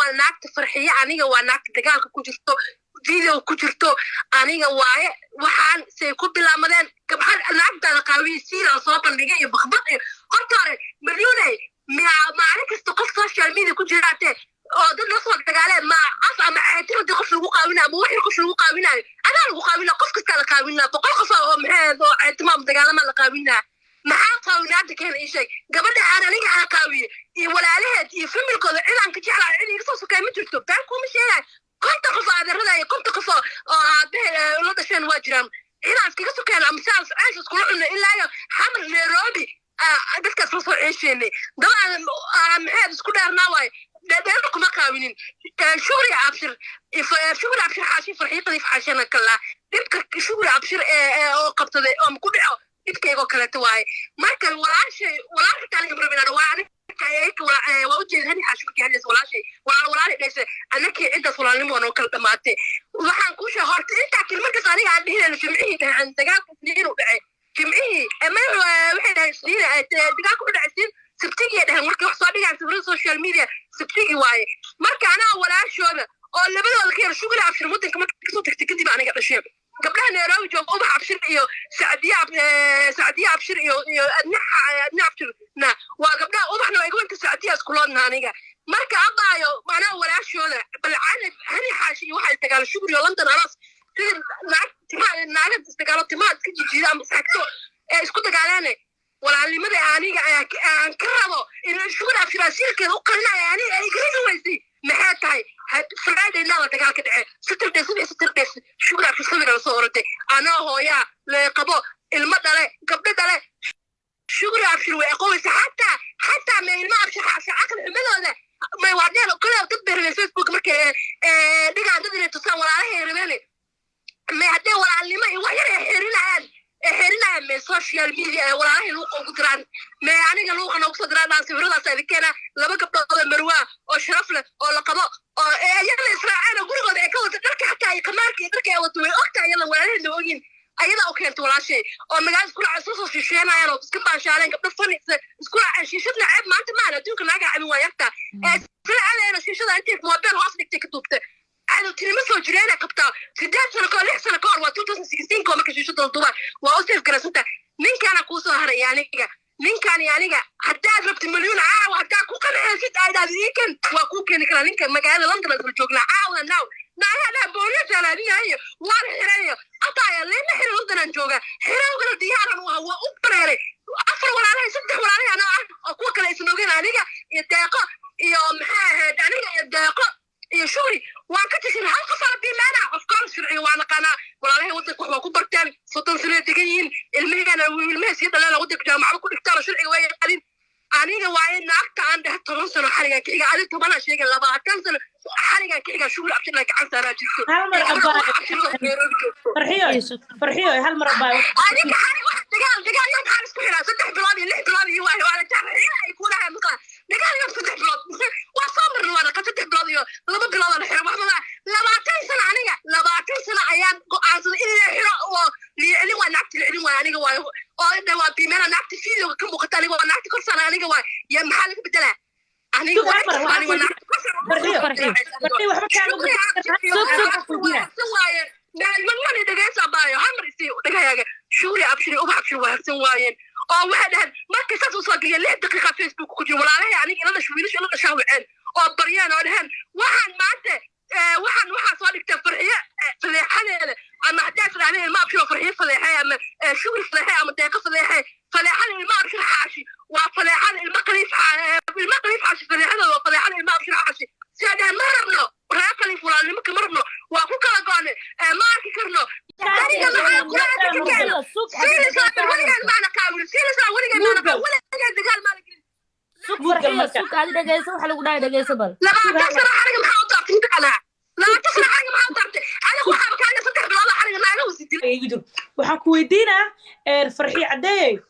waa naagta farxiya aniga waa naagta dagaalka ku jirto video ku jirto aniga waaye waxaan say ku bilaamadeen gabdhaha naagta qaawiye siila soo bandhigay iyo bakbad horta hore milyuunay maalin kasta qof social media ku jiraate oo dad la soo dagaaleen ma af ama ceetirada qof lagu qaawinaa ama wixii qof lagu qaawinaayo adaa lagu qaawinaa qof kasta la qaawinaa boqol qof oo maxay oo ceetimaam dagaalama la qaawinaa maxaa qaawinaada keen ii sheeg gabadha aan aniga aan qaawiye iyo walaalaheed iyo familkooda ciidanka jeclaa cid iga soo sokay ma jirto baan kuma sheegay konta qof aadarada iyo konta qof oo aabahe la dhasheen waa jiraan ciidan iskaga sokeen ama saas ceesh iskula cunno ilaa iyo xamar Nairobi dadkaas la soo ceesheenay dabcan maxay isku dheernaa waay dheer kuma qaawinin shugri abshir xaashi farxiiqadii xaashana kala dibka shugri abshir oo qabtaday oo ku dhaco dibkaygo kale tawaay marka walaashay taaliga rabinaa waa aniga waa u jeedin hani xaashi markii hadis walaashay dhayse anakii intaas walaalnimo oo kala dhamaatay waxaan ku sheegay horta inta kilmarkaas aniga aan dhihin jimcihii dhahan dagaalka isniin u dhacay jimcihii ama waxay dhahay isniin dagaalka u dhacay sabtigi dhahan markii wax soo dhigaan sawirada social media sabtigi waaye marka anaa walaashooda oo labadooda ka yar shugri abshir wadanka markii kasoo tagtay kadib aniga dhashay gabdhaha Nairobi jooga ubax abshir iyo Saadiya abshir iyo adna abshir na waa gabdhaha ubaxna way gobolka Saadiya iskuloodna aniga marka abaayo maana walaashooda bal hani xaashi waxay dagaal shugri oo London aras naagad dagaalo timaad ka jijiida ama saxto isku dagaalaan walaalimada aniga aan ka rabo in shugri abshir asiirkeeda u qalinaya aniga ay garan weysay maxay tahay Friday la dagaalka dhacay Saturday shugri abshir sabir soo orday ana hooya la qabo ilma dhale gabdho dhale shugri abshir way aqoonaysa hatta ma ilma abshir xaasha aqal xumadooda ma waadeen kale dad beeray Facebook markay dhigaan dad inay tusaan walaalahay rabeen ma hadee walaalnimo iyo wax yar xiriirayaan me social media walaalahay loo qogu diraan ma aniga loo qano ku diraan sawiradaas ay keena laba gabdhood oo marwa oo sharaf leh oo la qabo oo ayaga Israaciil gurigooda ay ka wada dharka xataa ay kamaarkii dharka ay wato way ogtaa ayada walaalahay loo ogin ayada oo keento walaashay oo magaas kula soo shisheynayaan oo iska baashaaleen gabdho fanis isku shishadna ceeb maanta ma adduunka laga cabin waayarta Israaciil shishada intee mobile hoos dhigtay ka duubtay أنا ترى مثل جرينا قبطة سدات سنة كار لح سنة كار و 2016 كم كشيء شو تلطوا وأوصف كنا سنتا من كان أقوسه هري يعني من كان يعني حتى ضربت مليون وحتى كوكنا ست عيدا ذيكن وكوكنا كنا لينك مجال لندن الجوجنا ناو لا بقولك أنا دي هي وارد هري أطايا لين هري لندن الجوجا هري وقال ديارا وهو أبرر أفر ولا عليه ست ولا عليه أنا كوكنا يسنوجين عليك يتاقى يوم هاد عليك يتاقى شوري وان كتشين هل قصر بمعنى أفكار شرعي وانا قناة ولا عليه ودك وحوا كبر تاني سلطان سنة تجيين المهنة والمهس يدل أنا ودك جامعة كل إختار شرعي ويا قليل أنا وعين أكتر عندها 10 سنة حرقة كيجا عليه طبعا شيء لا بقى 10 سنة حرقة كيجا شغل أبشر لك عن سنة فرحية هالمرة أنا حرقة واحد دقال يوم حارس كلنا صدق بلادي اللي بلادي واحد وعلى تعرف يكون هاي مقال دقال يوم صدق بلاد وصامر وانا كصدق بلادي لما بلاد الحرام لما تنسى عنيا لما تنسى أيام قاعد إلى الحرام اللي هو نعت اللي هو يعني هو ده هو بيمنا نعت فيه وكم مقتل هو نعت كل سنة يعني هو يا محلك بدله يعني هو المنوان دقيس أبايو هم رسيو دقيقة شوري أبشري أبشر وهكسن واين أو واحد ما كسات وصاقية ليه دقيقة فيسبوك وكجي ولا عليه يعني أنا شويلش أنا شاوعين أو بريان ولهن وحن ما أنت وحن صادق فرحية فليحنا أما أحداث عليه ما أبشر فرحية فليحية أما شوري فليحية أما دقيقة فليحية فليحنا ما أبشر حاشي وفليحنا المقليف حاشي فليحنا وفليحنا ما أبشر حاشي سيادة مرمنا راقلي فلان لما كمرنا وأقول كلا قاني ما أكي كرنا تاني معنا كلها تكينا سيرسا ولينا معنا كامل سيرسا ولينا معنا ولا دقال مالك سوق هذه دقيسة وحلو قداي دقيسة بل لا تسرع حرق محاوطة تنتك على لا تسرع حرق محاوطة أنا وحابك أنا فتح بلالا حرق لا أنا وزيدي وحكويدينا الفرحي عدي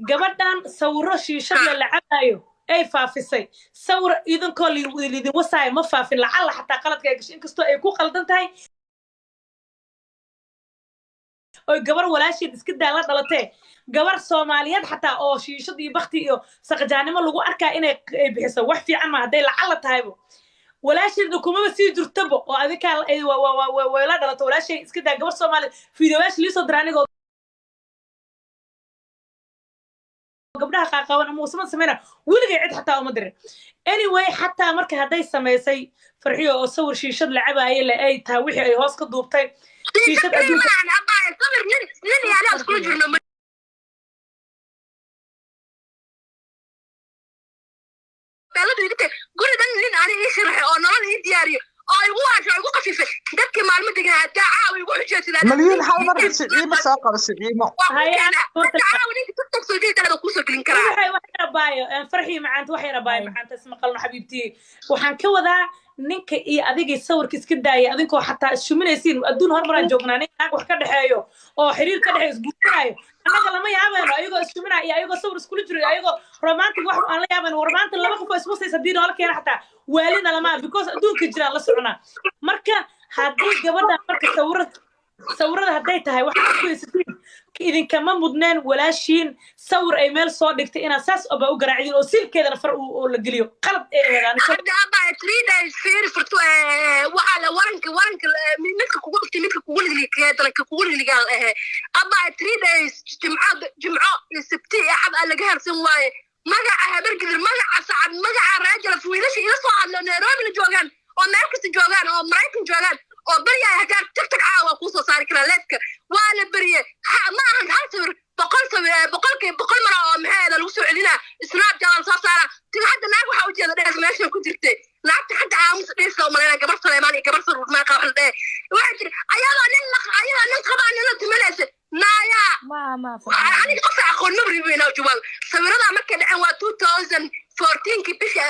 قبضان سورو شيشة للعبايو أي فافسي صور إذا كل اللي وصاي ما فافين لعل حتى قلت كيش إنك استو أي كو قلدنت هاي أو جبر ولا شيء بس كده لا دلته جبر سوماليات حتى أو شيء شدي بختي أو سقجاني ما لقوا أركا إنه بحسه وحفي عن ما هدي لعل تهايبو walaasheed kuma sii jirtaba oo adika way la dhalato walaashay iska daa gabar Soomaali fiidiyooyaasha liisoo diray anigoo gabdhaha qaaqaban ama wasma sameeyna wiliga cid xataa uma dirin anyway xataa markay haday sameysay farxiyo oo sawir shiishad lacabaayay la ay taa wixii ay hoos ka duubtay shiishad adduunka nin yaala isku jirno baladu idinta guridan nin aan ii sharaxay oo nolol ii diyaariyo oo igu waasho igu qafifay dadkii maalmo deganaa daaca igu xujaysadaan مليون حال مرة سعيمة ساقة سعيمة waxay rabaayo farxii macaanta waxay rabaayo macaanta isma qalno xabiibtii waxaan ka wadaa ninka iyo adigii sawirka iska daayay adinkoo xataa ishuminaysiin adduun hormaraan joognaa nin naag wax ka dhexeeyo oo xiriir ka dhexeeyo isguursanaayo annaga lama yaabayno ayagoo ishuminaya iyo ayagoo sawir iskula jiro ayagoo romantic wax aan la yaabayno war maanta laba qof oo ismusaysa haddii noola keena xataa waalina lama because adduunka jiraan la soconaa marka haddii gabadha marka sawirada hadday tahay waxaad ku haysatiin idinkama mudneen walaashiin sawir ay meel soo dhigtay inaad saas oba u garaacdin oo silkeedana far oo la geliyo qalab ee eedaan hadda aba 3 days fear furto waxa la waranka midka kugu dhigtay midka kugu ligeeyay ka kugu ligeeyay aba 3 days jimco sabti ahad laga harsan waaye magaca habargidir magaca saacad magaca raajal fuwiilasha ila soo hadlo Nairobi la joogan oo Mareykanka joogan oo Mareykan joogan oo bariya hadaa tiktok caawa ku soo saari kara leedka waa la bariye ma ahan hal sawir boqol mara oo maxay lagu soo celina snap jalan soo saara tii hadda naag waxa u jeeda dhees meesha ku jirtay naagta hadda aamus dhees oo malena gabar Soomaali gabar Saruur ma qaaxal dhee waxa jira ayada nin qabaan nin timalaysa naaya ma ani qof aqoon ma ribayna jawab sawirada markay dhaceen waa 2014 ki bisha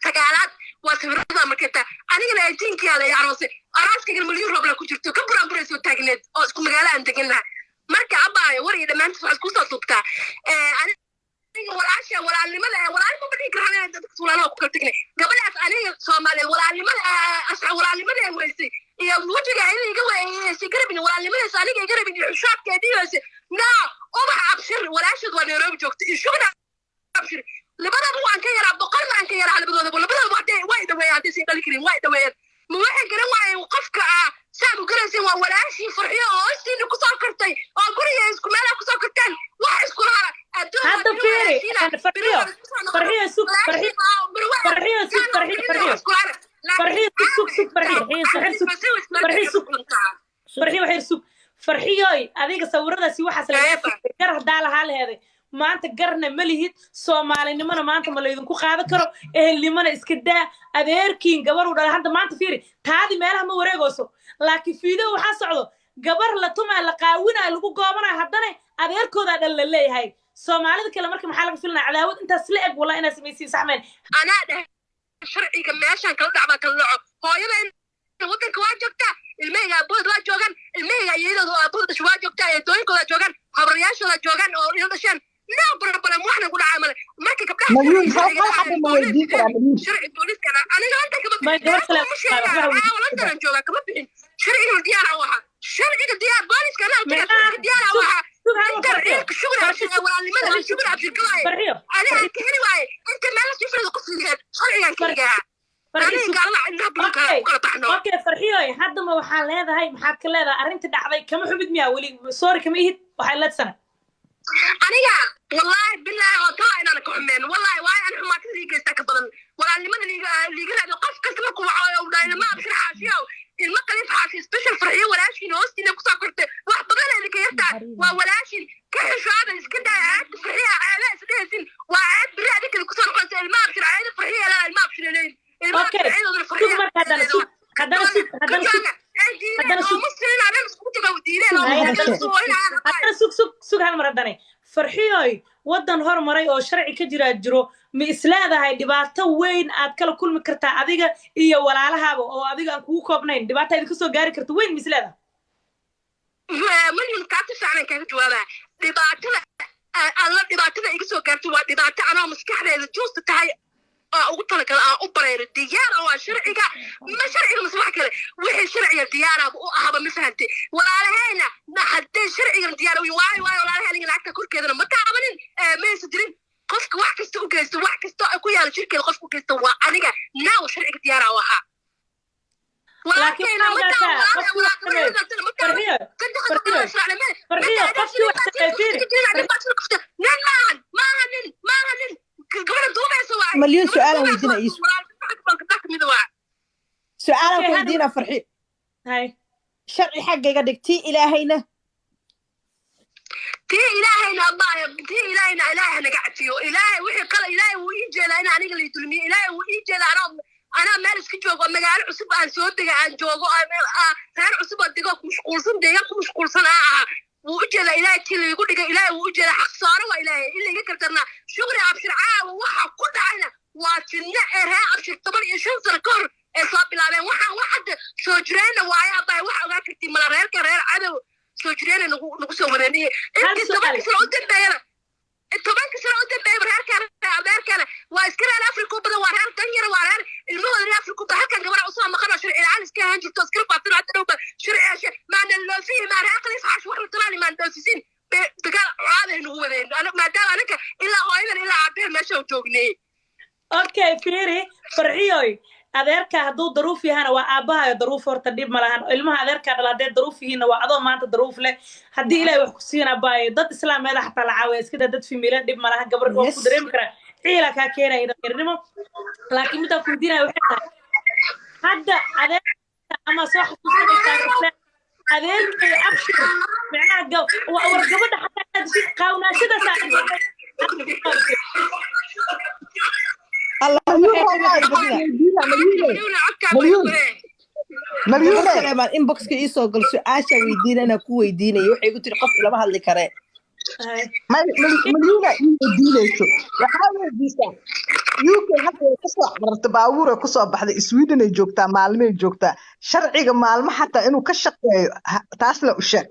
sagaalaad waa sawirada markay ta aniga 18 ki ala yaarose araaskayga milyan roob la ku jirto ka buraan soo taagneed oo isku magaalo aan deganaa marka abaayo war iyo dhamaantii waxa isku soo subtaa aniga walaalnimada ma badii karaan dadka Soomaaliya ku kala tagnay gabadhaas aniga Soomaaliya walaalnimada ay weysay iyo wajiga ay iga weeyay si garabin walaalnimada aniga iga rabin xushadkeedii weysay na ubax abshir walaashad waa Nairobi joogtay ishugna abshir labadaba waan ka yaraa boqol maan ka yaraa labadaba way dhaweeyaan si dhali karin way dhaweeyaan ma waxa garan waayay qofka saabu garaysan waa walaashi farxiyo oo istii ku soo kartay oo guriga isku meel ku soo kartaan wax isku laha hadda fiiri farxiyo farxiyoy adiga sawiradaasi waxaas laga gar hadaa lahaa leeday maanta garna ma lihid Soomaalinimada maanta ma leedinku qaadan karo ehelnimada iska daa adeerkiin gabar u dhalay hadda maanta fiiri taadi meelaha ma wareegayso laakiin fiido waxa socdo gabar la tumaa la qaawinaa lagu goobanayo haddana adeerkooda dhal la leeyahay Soomaalida kale marka maxaa laga filanaa cadaawad intaas la eg wala inaa sameeyay saxmeen ana sharciga meeshan kala dhacba kala dhaco hooyadeen wadanka waa joogta ilmeyga abood waa joogan ilmeyga iyadoo abood waa joogta ee dooyinkooda joogan habriyaashooda joogan oo ila dhashan لا بربلا مو احنا نقول عمل ما كبدها مليون حد ما يجيك شرعي بوليس كذا انا انت كمان مش ولا انت نجوها كمان شرعي الديار واحد شرعي الديار بوليس كذا الديار واحد انت الشغل ولا اللي ما الشغل في الكلاي انا كهني واي انت ما لك تفرض قصه شرعي كذا اوكي فرحيوي hadda ma waxa leedahay maxaad ka leedahay arinta dhacday kama xubid miya wali sorry kama ihid waxa la tsana aniga wallahi billahi oo taa inaan ku xumeen wallahi waa aan xumaatay liigaysta ka badan walaalnimada liiga raado qof kasta ma ku waco oo dhaayna ma abshir xaashiyo ilma qalif xaashi special farxiyo walaashin hoostina ku soo kortay wax badan ay ka yartaa waa walaashin ka xishaada iska dhaayay farxiyo aala isdheesin waa aad biraadi kale ku soo noqotay ilma abshir aad farxiyo la ilma abshir leeyin ilma farxiyo farxiyo sug hal mar haddana farxiyoy wadan hormaray oo sharci ka jiro ma isleedahay dhibaato weyn aad kala kulmi kartaa adiga iyo walaalahaaba oo adiga aan kugu koobnayn dhibaato idinka soo gaari karto weyn ma isleedahay milyan kaata saaran kaga jawaabaa dhibaatada iga soo gaarto waa dhibaato anoo maskaxdeeda juusta tahay ugu talakala u bareero diyaar oo sharciga ma sharciga masbax kale wixii sharciga diyaar ah oo ahaba ma fahantay walaalahayna ma hadday sharciga diyaar oo waay walaalahayna lacagta korkeedana ma taabanin ma isdirin qofka wax kasta u geysto wax kasta ku yaal shirkeeda qofku geysto waa aniga naaw sharciga diyaar ah waxa مليون سؤال ويدينا يسوع سؤال ويدينا فرحي هاي شرعي حقي قدك تي إلهينا تي إلهينا الله تي إلهينا إلهنا قاعد فيه إلهي وحي قال إلهي ويجي لنا أنا اللي تلمي إلهي ويجي لنا أنا مالس كجوج ومجال عصب عن سود عن جوجو أنا عصب الدقاق مش قرصن دقاق مش قرصن ويجي لإلهي كل يقول لك إلهي ويجي لحق صار وإلهي اللي يكترنا شغل عبشر وحق كل عنا واتنا إرها عبشر طبعا يشوف الكور إصاب بالله واحد سجرنا وعيا طاي واحد وقتي مرة كرر عدو سجرنا نقصه ورني أنت طبعا كسر قدام بيرة طبعا كسر قدام بيرة هركنا واسكر الأفريقيا بدو وهر تانية وهر الموضوع الأفريقيا ده هركن جماعة أصلا ما خلاص شرع العالم كه هنجر تذكر بعدين حتى لو شرع أشياء معنى اللي فيه ما رأيك ليس عش واحد طلع لي ما ندوسين بقى هذا إنه هو ذي أنا ما دام أنا إلا هاينا إلا عبير ما شو توجني اوكي فيري فرعيوي adeerka haduu daruuf yahana waa aabaha daruuf horta dib ma lahan ilmaha adeerka dhalaadee daruuf yihiin waa adoo maanta daruuf leh hadii ilaahay wax ku siina baayo dad islaameed xataa la caawiyo iska dad fiimila dib ma lahan gabar oo ku dareem kara ciila ka keenay dhaqirnimo laakiin mid ku diinay waxay tahay hadda adeerka ama soo xasuusanaysaa adeerka abshir macnaha war gabadha xataa si qaawnaashada saaxiibada مليون سليمان إنبوكس كيسو قل سؤاشا ويدين أنا كو ويدين يوحي قلت لي قف إلا ما هاللي كرين مليون ويدين يسو وحاول يديسا يوكي حتى يكسو عبرت باورة كسو بحد إسويدن يجوكتا معلمين يجوكتا شرعي معلمة حتى إنو كشق تاسلا وشك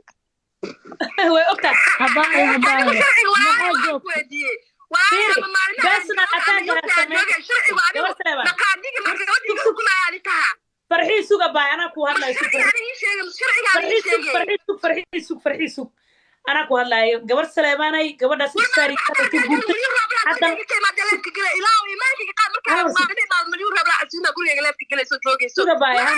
هو أكتا هباي بس أنا أتاجه فرحي سوق باي أنا كو هلا فرحي سوق أنا كو هلا قبر سليماني قبر ناس مستاري حتى سوق باي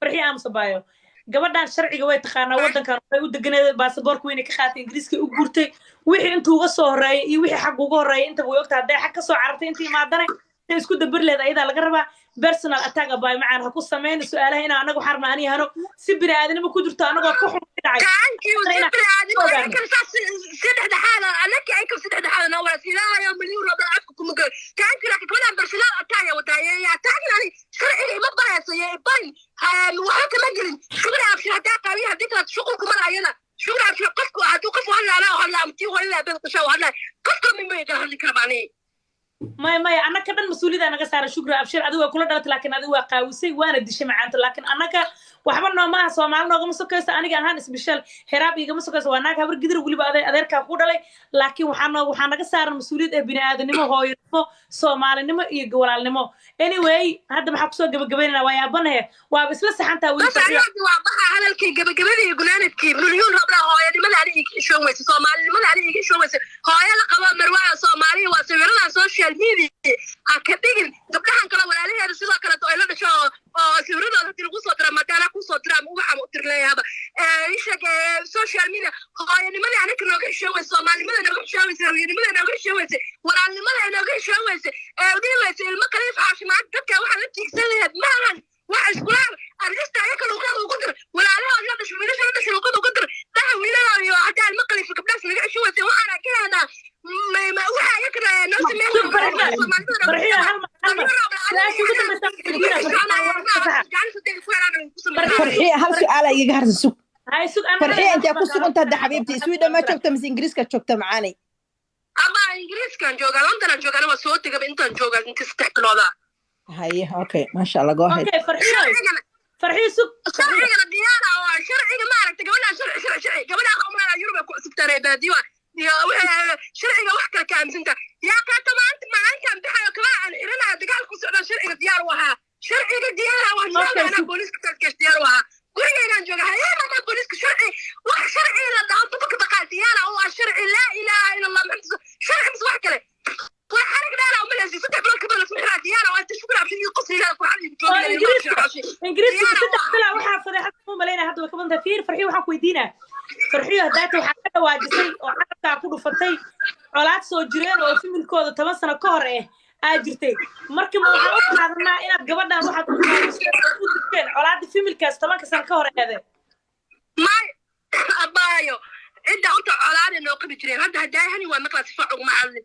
فرحي أمس بايو gabadhan sharciga way taqaana wadankan way u deganaa baasaboorka weyn ka qaatay ingiriiska u guurtay wixii intuu uga soo horeeyay iyo wixii xaq uga horeeyay inta way ogtahay haday xaq ka soo carartay intii maadane isku dabar leedahay ayada laga rabaa personal attack bay macaan ha ku sameeyay su'aalaha in anagu xarna ani hano si bini aadanimo ku jirto anagoo ka xun dhacay saddex xaala anaka ay ka saddex xaala nawaa silaa ya milyan raba afku kuma gal taanki laakiin kana personal attack ya wadaaya ya taagani sharciga ma baayasay bay waxa kama gelin shugul abshir hadaa qabiy hadii kala shugul kuma laayana shugul abshir qofku haduu qof wala la wala amti wala bad qasha wala qofku min bay gahan karbaani ما أنا كمان مسؤولية أنا قصار شكر أبشر أدوه كل درت لكن أدوه قاوسي وأنا دش معانته لكن أنا وحبنا ما سوا معنا قم سكيس أنا جاهان سبيشال هرابي قم سكيس وأنا كبر قدر يقولي بعد أدير كأقول عليه لكن وحنا قصار مسؤولية بني آدم نمو هاي نمو سوا معنا نمو يجول على نمو anyway هذا محبسه قبلنا ويا بنه وبس لسه حتى وين بس أنا وضحها على الكي قبل يقولون الكي مليون ربنا هاي ما عليه شو ويس سوا ما عليه شو ويس هاي لقوا مروعة سوا معي وسوينا سوشيال ميديا هكذا قبلها كلا ولا عليه هذا الشيء كلا تقولنا شو سوينا هذا تلقوا صدر ما كان أكو صدر مو بحم ترلي هذا إيش سوشيال ميديا هاي ما عليه كنا نقول شو ويس سوا ما نقول شو ويس ما نقول شو ويس ولا ما نقول شو ويس ودي ويس المكلف عاش معك دكة واحد تيجي معهن واحد كلام أرجست عليك الوقت وقدر ولا عليها أجل شو بدش بدش الوقت وقدر ده ولا يا حتى المقلي في قبلش نرجع شو وسوي وأنا كذا ما وحى يكره نفس فرحية هل سؤال يجهر السوق فرحية أنت أقول سوق أنت هذا حبيبتي سويدا ما شفت مس إنجليز كشفت معاني أما إنجليز كان جوجا لندن جوجا أنا وصوت قبل أنت جوجا أنت استحقلوا هذا هاي أوكي ما شاء الله جوهر أوكي فرحية سوق شرعي الديانة شرعي ما عرفت قبلنا شرعي قبلنا عمرنا يوروب سكتر باديوا شرعي وحكة كان سنتا يا كاتو ما أنت عم تحاول كمان إلنا دقال كوسنا شرعي الديار وها شرعي الديانة وها أنا بوليس كتر ديار وها قولي أنا جوجا هاي ما بوليس شرعي وشرعي لا ده طبق بقى ديانة هو شرعي لا إله إلا الله شرعي بس وحكة وحرق دارا ومن هذي فتح بلوك بلوك محرا ديانا وانت شو بلعب شنو قصري لا قرآن إنجليز فتح بلع وحافظ fiir farxiyo waxaan ku weydiinaa farxiyo haddaata waxaa ka dhawaajisay oo carabkaa ku dhufatay colaad soo jireen oo familkooda 10 sano ka hor aa jirtay marka ma waxaan u qaadanaa inaad gabadhan waxaad u qaadisay u digteen colaadda familkaas 10 sano ka hor may abaayo inta unta colaad noo qabi jireen hadda hadaahan waa maqla sifac ugu macallin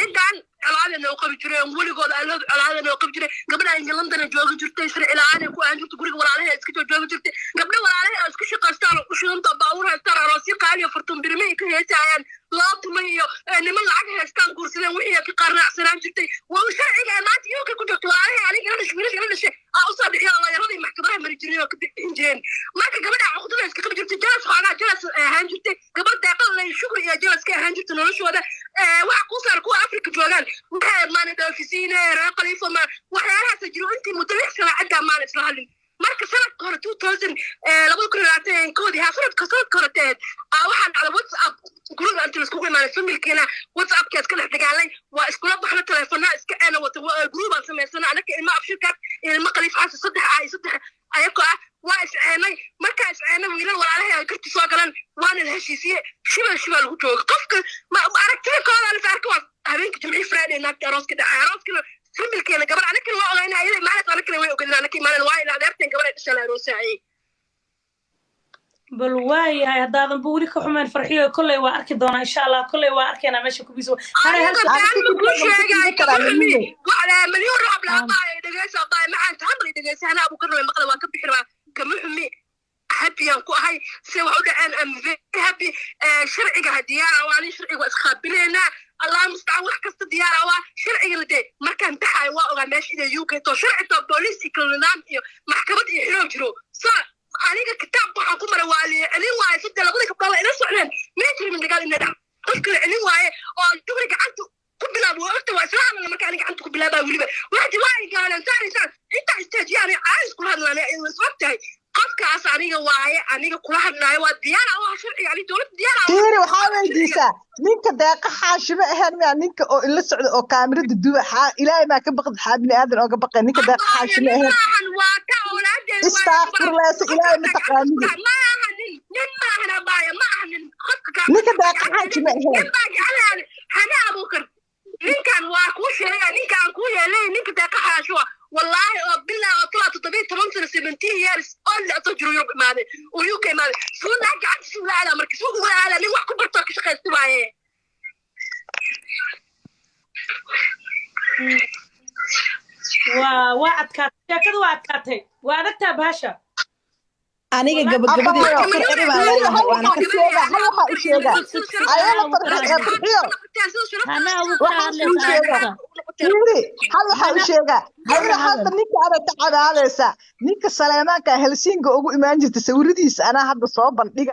intaan colaad noo qabi jireen waligood alood colaad noo qabi jireen gabadha Inglandana jooga jirtay sir ilaana ku aan jirto guriga walaalaha iska jooga jirtay gabdha walaalaha isku shaqaystaan u shaqanta baawur haystaan aroosii qaaliyo fartun birmay ka heesayaan laabtuma iyo niman lacag haystaan kursideen wixii ka qarnacsanaan jirtay waa sharciga maanta iyo ku jirto walaalaha aniga la dhashay u soo bixiyo la yaradii maxkamadaha mari jireen oo ka bixin jireen marka gabadha cuqdada iska qabi jirtay jalas ahaan jirtay gabadha deeqada la shukri iyo jalas ka ahaan jirtay noloshooda waxa ku saar kuwa Afrika joogaan waxay maana doofisiina raqalifa ma waxyaalahaas jiro intii muddo sano cadda maan isla hadlin marka sanadka hore 2000 laba kun labaatan koodii sanadka horeteed waxaan على WhatsApp group inta la isku imaanay familkeena WhatsApp kaas ka dagaalay waa iskula baxna telefoonada iska ana wata group aan sameysana anaka ilma afshirka ilma qaliif xaas saddex ayaka waa isceenay marka isceenay wiilal walaalahay ay karti soo galan waana la heshiisiye shiba lagu joogo qofka ma aragtida kooda la saarka waa habeenka jimci Friday naagta arooska dhacay familkeena gabar anaka loo ogaynaa ayay maalinta anaka way ogaynaa anaka maalinta waa ila adeerteen gabar ay dhashay aroosay bal waayahay haddaadan buuri ka xumaan farxiyo kolley waa arki doonaa insha Allah kolley waa arkeenaa meesha ku biso hare hal ku sheegay wala milyan roob la baay dhageysa baay macaan tahay dhageysa ana abu karnay maqla waa ka bixira kama xumi happy ku ahay si wax u dhaceen am happy sharciga hadiyaana waa in sharciga isqaabileena الله مستعان wax kasta diyaar ah sharciga la day markaan taxay waa ogaa meesha inay UK to sharciga booliis iklanaan iyo maxkamad iyo xiro jiro aniga kitaab waxaan ku maray waali ani waa sidii labada kabdala ina socdeen meetri min dagaal ina qofka ani waaye oo dugri gacanta ku bilaabo waqti waa islaam marka aniga gacanta ku bilaabo waliba waxa waa gaalan saarisan inta istaaj yani aas ku hadlaanay ay wasbtahay qofkaas aniga waaye aniga kula hadlaayo waa diyaar ah sharciga ani dawladda diyaar ah tiiri waxa weydiisaa ninka deeqa xaashimo ahaan ma ninka oo ila socdo oo kaamirada duwa ilaahay ma ka baqad xaabni aadan oo ka baqay ninka deeqa xaashimo ahaan waa ka awlaadeen istaghfirullah ilaahay ma taqaaniin ma ahna baaya ma ahna qofka ninka deeqa xaashimo ahaan hana abukar ninkan waa ku sheegay ninkan ku yeelay ninka deeqa xaashimo والله بالله طلعت طبيعي 17 years all أتجرو يوم ماذا ويوك ماذا سونا قاعد سونا على مركز سونا على ليه وحكم برتاك شقة استوائية وعد كات كذا وعد كاتي وعدتها باشا أنا قبل وأنا كسيرة هل وحى إشياء أنا فرحت أنا أبو هل وحى إشياء هل حتى نيك أنا تعب على سا نيك السلامة كهلسين جو إيمان جت سورديس أنا هذا صوب